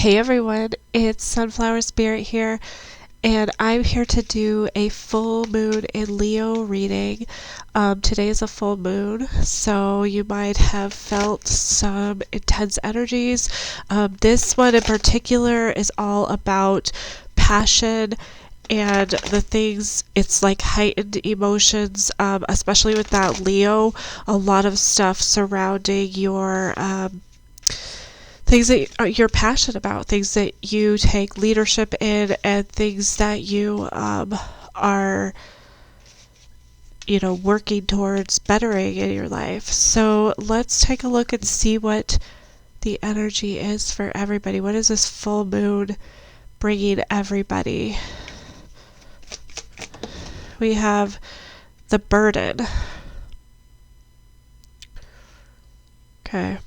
Hey everyone, it's Sunflower Spirit here, and I'm here to do a full moon in Leo reading. Today is a full moon, so you might have felt some intense energies. This one in particular is all about passion and the things, it's like heightened emotions, especially with that Leo, a lot of stuff surrounding your things that you're passionate about, things that you take leadership in, and things that you are, working towards bettering in your life. So let's take a look and see what the energy is for everybody. What is this full moon bringing everybody? We have the burden. Okay.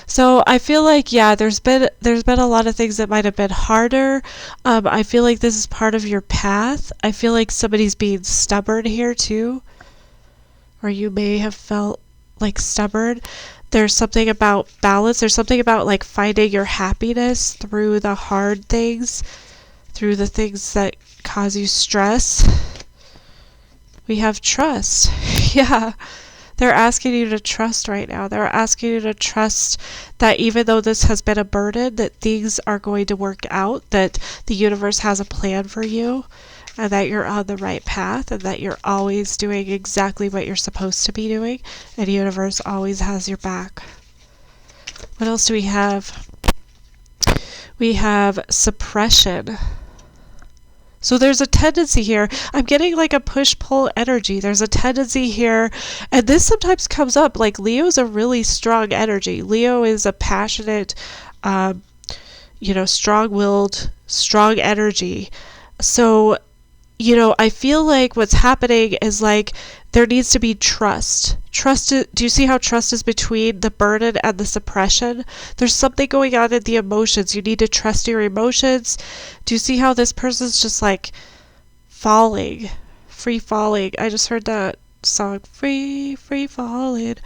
So I feel like, there's been a lot of things that might have been harder. I feel like this is part of your path. I feel like somebody's being stubborn here too, or you may have felt like stubborn. There's something about balance. There's something about like finding your happiness through the hard things, through the things that cause you stress. We have trust. Yeah. They're asking you to trust right now. They're asking you to trust that even though this has been a burden, that things are going to work out, that the universe has a plan for you, and that you're on the right path, and that you're always doing exactly what you're supposed to be doing, and the universe always has your back. What else do we have? We have suppression. So there's a tendency here. I'm getting like a push-pull energy. There's a tendency here, and this sometimes comes up. Like Leo's a really strong energy. Leo is a passionate, strong-willed, strong energy. So, I feel like what's happening is like there needs to be trust. Do you see how trust is between the burden and the suppression? There's something going on in the emotions. You need to trust your emotions. Do you see how this person's just like falling, free falling? I just heard that song, free falling.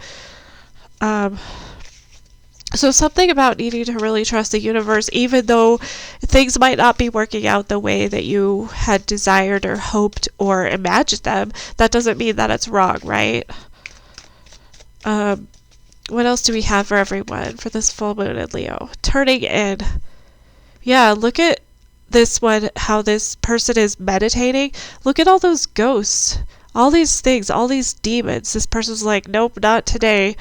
So something about needing to really trust the universe, even though things might not be working out the way that you had desired or hoped or imagined them, that doesn't mean that it's wrong, right? What else do we have for everyone for this full moon in Leo? Turning in. Yeah, look at this one, how this person is meditating. Look at all those ghosts, all these things, all these demons. This person's like, nope, not today.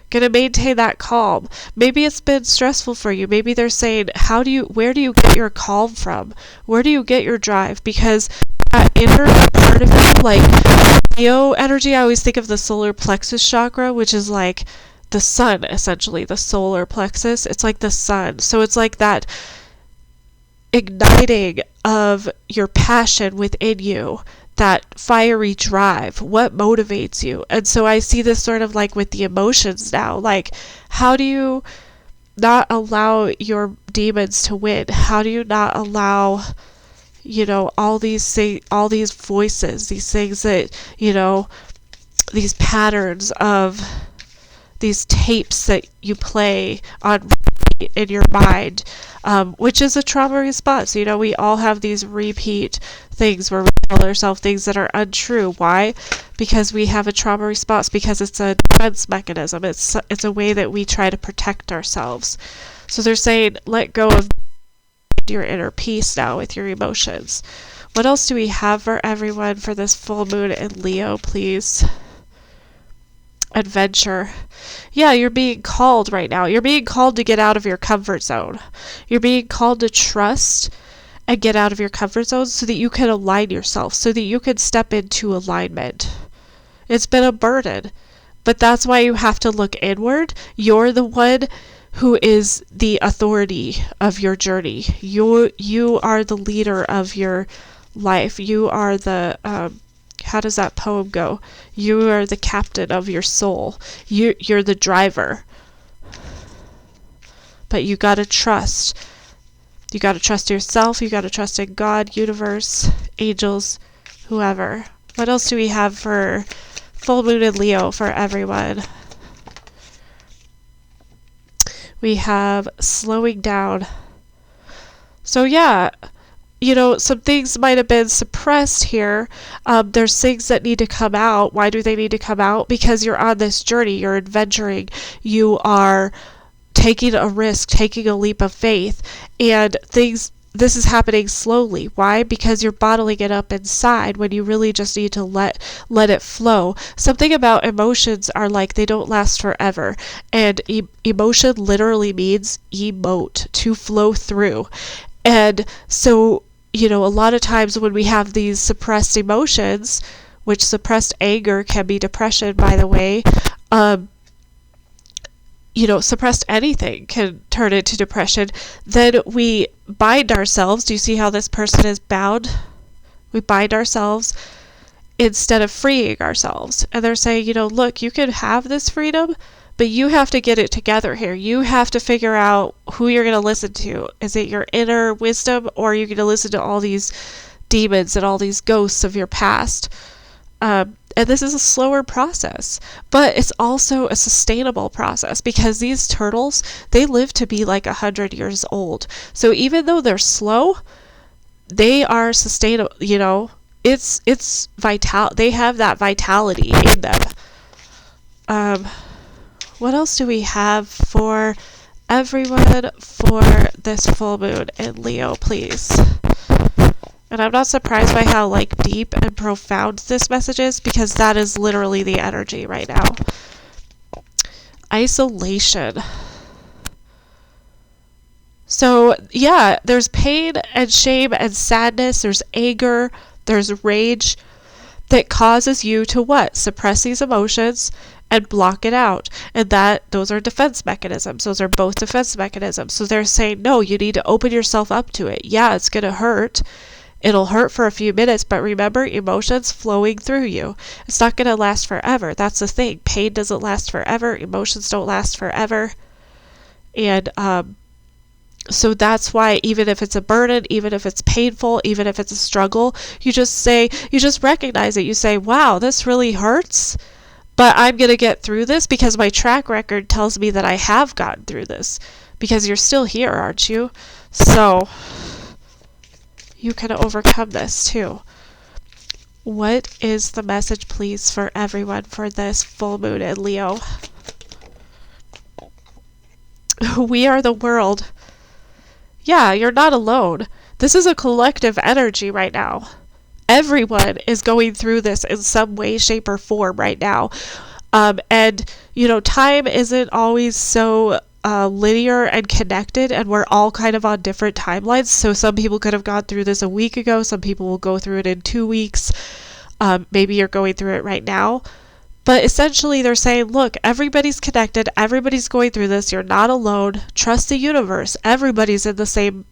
Gonna maintain that calm. Maybe it's been stressful for you. Maybe they're saying, where do you get your calm from? Where do you get your drive? Because that inner part of you, like Leo energy, I always think of the solar plexus chakra, which is like the sun, essentially, the solar plexus. It's like the sun. So it's like that igniting of your passion within you, that fiery drive, what motivates you. And so I see this sort of like with the emotions now, like how do you not allow your demons to win? How do you not allow all these voices, these things that these patterns of these tapes that you play on in your mind, which is a trauma response. We all have these repeat things where we tell ourselves things that are untrue. Why? Because we have a trauma response, because it's a defense mechanism. It's a way that we try to protect ourselves. So they're saying, let go of your inner peace now with your emotions. What else do we have for everyone for this full moon in Leo, please? Adventure. Yeah, you're being called right now. You're being called to get out of your comfort zone. You're being called to trust and get out of your comfort zone so that you can align yourself, so that you can step into alignment. It's been a burden, but that's why you have to look inward. You're the one who is the authority of your journey. You are the leader of your life. You are the how does that poem go? You are the captain of your soul. You're the driver. But you gotta trust. You gotta trust yourself. You gotta trust in God, universe, angels, whoever. What else do we have for full moon in Leo for everyone? We have slowing down. So yeah, some things might have been suppressed here. There's things that need to come out. Why do they need to come out? Because you're on this journey, you're adventuring, you are taking a risk, taking a leap of faith, and this is happening slowly. Why? Because you're bottling it up inside when you really just need to let it flow. Something about emotions are like they don't last forever, and emotion literally means emote, to flow through. And so a lot of times when we have these suppressed emotions, which suppressed anger can be depression, by the way, suppressed anything can turn into depression, then we bind ourselves. Do you see how this person is bound? We bind ourselves instead of freeing ourselves. And they're saying, look, you can have this freedom, but you have to get it together here. You have to figure out who you're going to listen to. Is it your inner wisdom, or are you going to listen to all these demons and all these ghosts of your past? And this is a slower process, but it's also a sustainable process, because these turtles, they live to be like 100 years old. So even though they're slow, they are sustainable. It's vital. They have that vitality in them. What else do we have for everyone for this full moon in Leo, please? And I'm not surprised by how deep and profound this message is, because that is literally the energy right now. Isolation. So yeah, there's pain and shame and sadness, there's anger, there's rage that causes you to what? Suppress these emotions and block it out. And those are defense mechanisms. Those are both defense mechanisms. So they're saying, no, you need to open yourself up to it. Yeah, it's going to hurt. It'll hurt for a few minutes, but remember, emotions flowing through you. It's not going to last forever. That's the thing. Pain doesn't last forever. Emotions don't last forever. And so that's why, even if it's a burden, even if it's painful, even if it's a struggle, you just recognize it. You say, wow, this really hurts, but I'm going to get through this because my track record tells me that I have gotten through this. Because you're still here, aren't you? So you can overcome this too. What is the message, please, for everyone for this full moon in Leo? We are the world. Yeah, you're not alone. This is a collective energy right now. Everyone is going through this in some way, shape, or form right now. And time isn't always so linear and connected, and we're all kind of on different timelines. So some people could have gone through this a week ago. Some people will go through it in 2 weeks. Maybe you're going through it right now. But essentially they're saying, look, everybody's connected. Everybody's going through this. You're not alone. Trust the universe. Everybody's in the same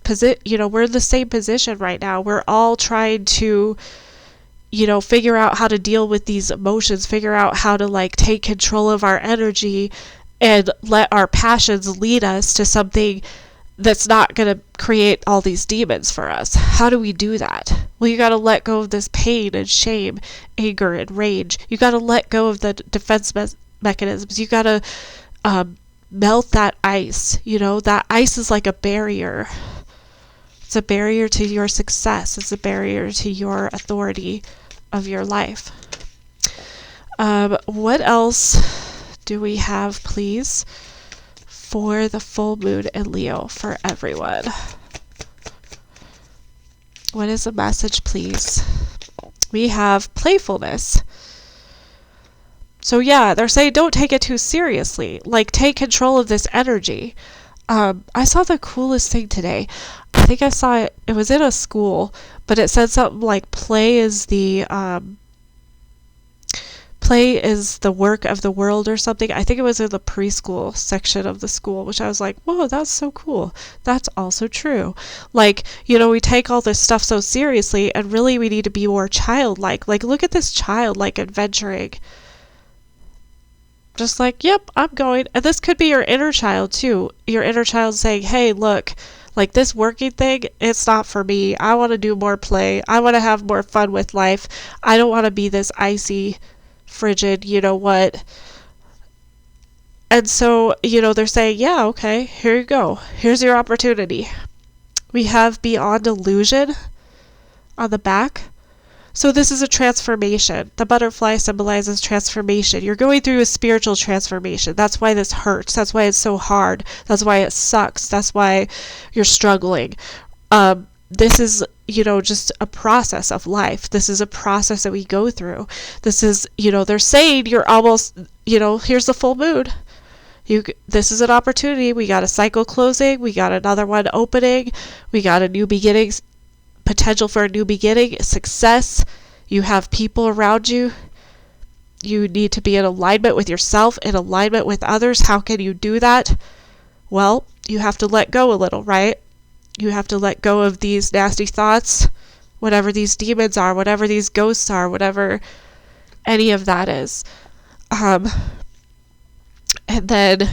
position. We're in the same position right now. We're all trying to figure out how to deal with these emotions, figure out how to take control of our energy and let our passions lead us to something that's not going to create all these demons for us. How do we do that? Well, you got to let go of this pain and shame, anger and rage. You got to let go of the defense mechanisms. You got to melt that ice. That ice is like a barrier. It's a barrier to your success. It's a barrier to your authority of your life. What else do we have, please, for the full moon in Leo for everyone? What is the message, please? We have playfulness. So yeah, they're saying don't take it too seriously. Take control of this energy. I saw the coolest thing today. I think I saw it. It was in a school, but it said something like play is the work of the world or something. I think it was in the preschool section of the school, which I was like, whoa, that's so cool. That's also true. We take all this stuff so seriously, and really we need to be more childlike. Look at this child, adventuring. Just yep, I'm going. And this could be your inner child too. Your inner child saying, hey, look, this working thing, it's not for me. I want to do more play. I want to have more fun with life. I don't want to be this icy, frigid, what. And so, they're saying, yeah, okay, here you go. Here's your opportunity. We have beyond illusion on the back. So this is a transformation. The butterfly symbolizes transformation. You're going through a spiritual transformation. That's why this hurts. That's why it's so hard. That's why it sucks. That's why you're struggling. This is, just a process of life. This is a process that we go through. This is, they're saying you're almost, here's the full moon. This is an opportunity. We got a cycle closing. We got another one opening. We got a new beginning, potential for a new beginning, success. You have people around you. You need to be in alignment with yourself, in alignment with others. How can you do that? Well, you have to let go a little, right? You have to let go of these nasty thoughts, whatever these demons are, whatever these ghosts are, whatever any of that is. And then,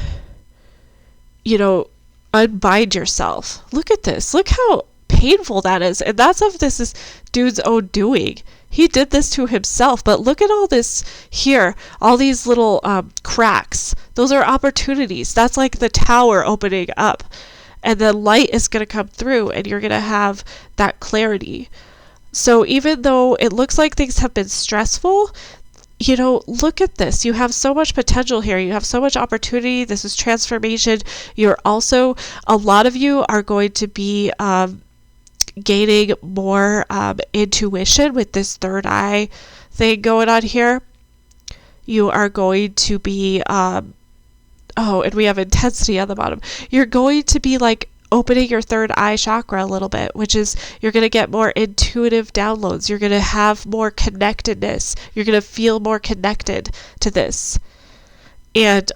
unbind yourself. Look at this. Look how painful that is. And that's of this is dude's own doing. He did this to himself. But look at all this here. All these little cracks. Those are opportunities. That's like the tower opening up. And then light is going to come through and you're going to have that clarity. So even though it looks like things have been stressful, look at this. You have so much potential here. You have so much opportunity. This is transformation. You're also, a lot of you are going to be gaining more intuition with this third eye thing going on here. You are going to be, and we have intensity on the bottom. You're going to be like opening your third eye chakra a little bit, which is you're going to get more intuitive downloads. You're going to have more connectedness. You're going to feel more connected to this. And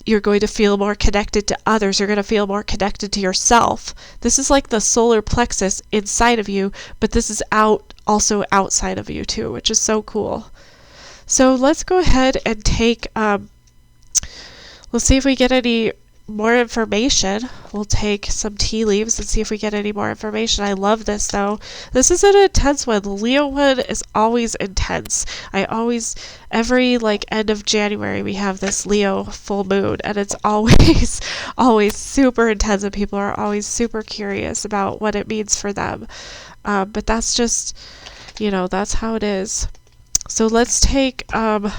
you're going to feel more connected to others. You're going to feel more connected to yourself. This is like the solar plexus inside of you, but this is also outside of you too, which is so cool. So let's go ahead and take, let's see if we get any more information. We'll take some tea leaves and see if we get any more information. I love this though. This is an intense one. The Leo one is always intense. Every end of January we have this Leo full moon and it's always super intense and people are always super curious about what it means for them. But that's just, that's how it is. So let's take, I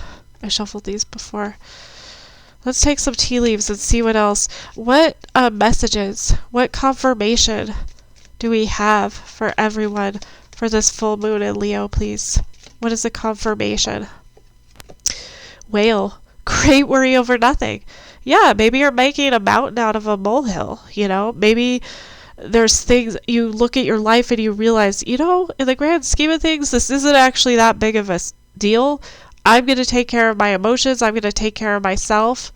shuffled these before. Let's take some tea leaves and see what else. What messages, what confirmation do we have for everyone for this full moon in Leo, please? What is the confirmation? Whale. Great worry over nothing. Yeah, maybe you're making a mountain out of a molehill, Maybe there's things, you look at your life and you realize, in the grand scheme of things, this isn't actually that big of a deal. I'm going to take care of my emotions. I'm going to take care of myself.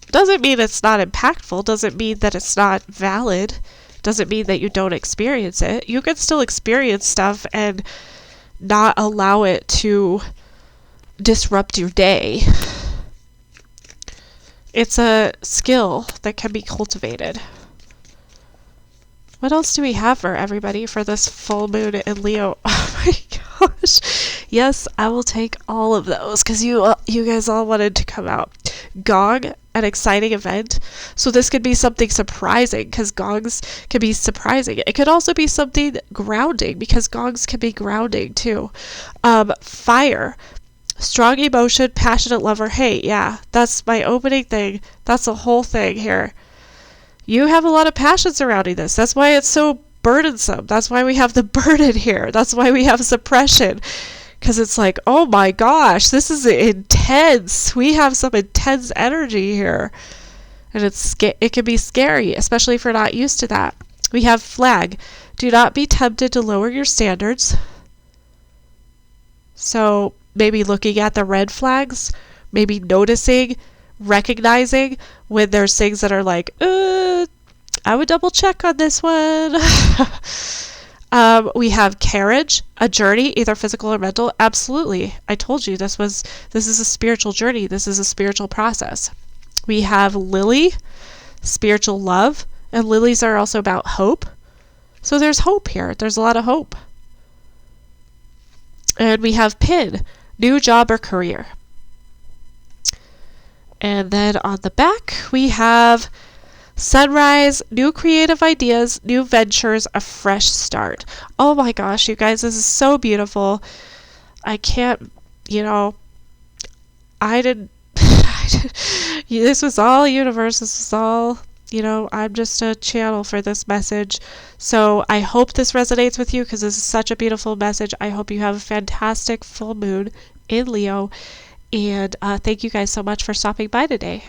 Doesn't mean it's not impactful. Doesn't mean that it's not valid. Doesn't mean that you don't experience it. You can still experience stuff and not allow it to disrupt your day. It's a skill that can be cultivated. What else do we have for everybody for this full moon in Leo? Oh my gosh. Yes, I will take all of those because you guys all wanted to come out. Gong, an exciting event. So this could be something surprising because gongs can be surprising. It could also be something grounding because gongs can be grounding too. Fire. Strong emotion, passionate lover. Hey, yeah, that's my opening thing. That's the whole thing here. You have a lot of passion surrounding this. That's why it's so burdensome. That's why we have the burden here. That's why we have suppression. Because it's like, oh my gosh, this is intense. We have some intense energy here. And it can be scary, especially if you're not used to that. We have flag. Do not be tempted to lower your standards. So maybe looking at the red flags, maybe noticing, recognizing when there's things that are like, I would double check on this one. We have carriage, a journey, either physical or mental. Absolutely. I told you this is a spiritual journey. This is a spiritual process. We have lily, spiritual love, and lilies are also about hope. So there's hope here. There's a lot of hope. And we have pin, new job or career. And then on the back, we have Sunrise, new creative ideas, new ventures, a fresh start. Oh my gosh, you guys, this is so beautiful. I can't, you know, I didn't, this was all universe. This was all, you know, I'm just a channel for this message. So I hope this resonates with you because this is such a beautiful message. I hope you have a fantastic full moon in Leo. And thank you guys so much for stopping by today.